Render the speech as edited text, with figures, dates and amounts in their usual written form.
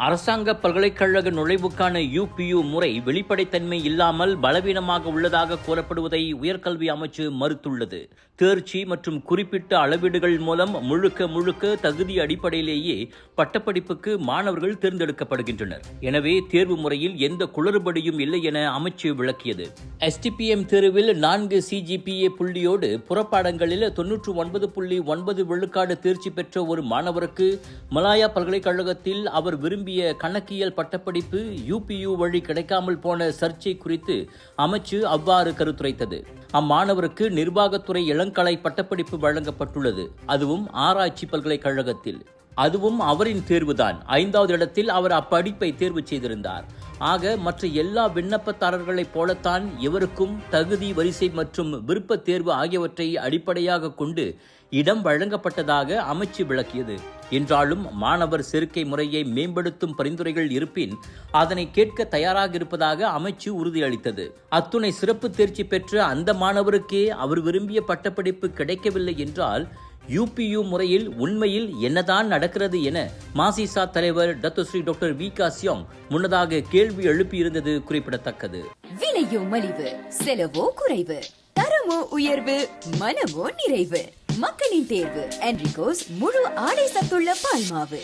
அரசாங்க பல்கலைக்கழக நுழைவுக்கான UPU முறை வெளிப்படைத்தன்மை இல்லாமல் பலவீனமாக உள்ளதாக கூறப்படுவதை உயர்கல்வி அமைச்சு மறுத்துள்ளது. தேர்ச்சி மற்றும் குறிப்பிட்ட அளவீடுகள் மூலம் முழுக்க தகுதி அடிப்படையிலேயே பட்டப்படிப்புக்கு மாணவர்கள் தேர்ந்தெடுக்கப்படுகின்றனர். எனவே தேர்வு முறையில் எந்த குளறுபடியும் இல்லை என அமைச்சு விளக்கியது. STPM தேர்வில் 4 CGPA புள்ளியோடு புறப்பாடங்களில் 99.9 விழுக்காடு தேர்ச்சி பெற்ற ஒரு மாணவருக்கு மலாயா பல்கலைக்கழகத்தில் அவர் விரும்பிய கணக்கியல் பட்டப்படிப்பு UPU வழி கிடைக்காமல் போன சர்ச்சை குறித்து அமைச்சு அவ்வாறு கருத்துரைத்தது. அம்மாணவருக்கு நிர்வாகத்துறை இளங்கலை பட்டப்படிப்பு வழங்கப்பட்டுள்ளது. அதுவும் ஆராய்ச்சி பல்கலைக்கழகத்தில். அதுவும் அவரின் தேர்வுதான். 5வது இடத்தில் அவர் அப்படிப்பை தேர்வு செய்திருந்தார். ஆக மற்ற எல்லா விண்ணப்பதாரர்களைப் போலத்தான் இவருக்கும் தகுதி வரிசை மற்றும் விருப்ப தேர்வு ஆகியவற்றை அடிப்படையாக கொண்டு இடம் வழங்கப்பட்டதாக அமைச்சு விளக்கியது. என்றாலும் மாணவர் சேர்க்கை முறையை மேம்படுத்தும் பரிந்துரைகள் இருப்பின் அதனை கேட்க தயாராக இருப்பதாக அமைச்சு உறுதியளித்தது. அத்துணை சிறப்பு தேர்ச்சி பெற்ற அந்த மாணவருக்கே அவர் விரும்பிய பட்டப்படிப்பு கிடைக்கவில்லை என்றால் UPU முறையில் உண்மையில் என்னதான் நடக்கிறது என மாசிசா தலைவர் டத்துஸ்ரீ டாக்டர் V.K. சியோங் முன்னதாக கேள்வி எழுப்பியிருந்தது குறிப்பிடத்தக்கது. விலையோ மலிவு, செலவோ குறைவு, தரமோ உயர்வு, மனமோ நிறைவு. மக்களின் தேர்வு என்ரிகோஸ் முழு ஆடை சத்துள்ள பால்மாவு.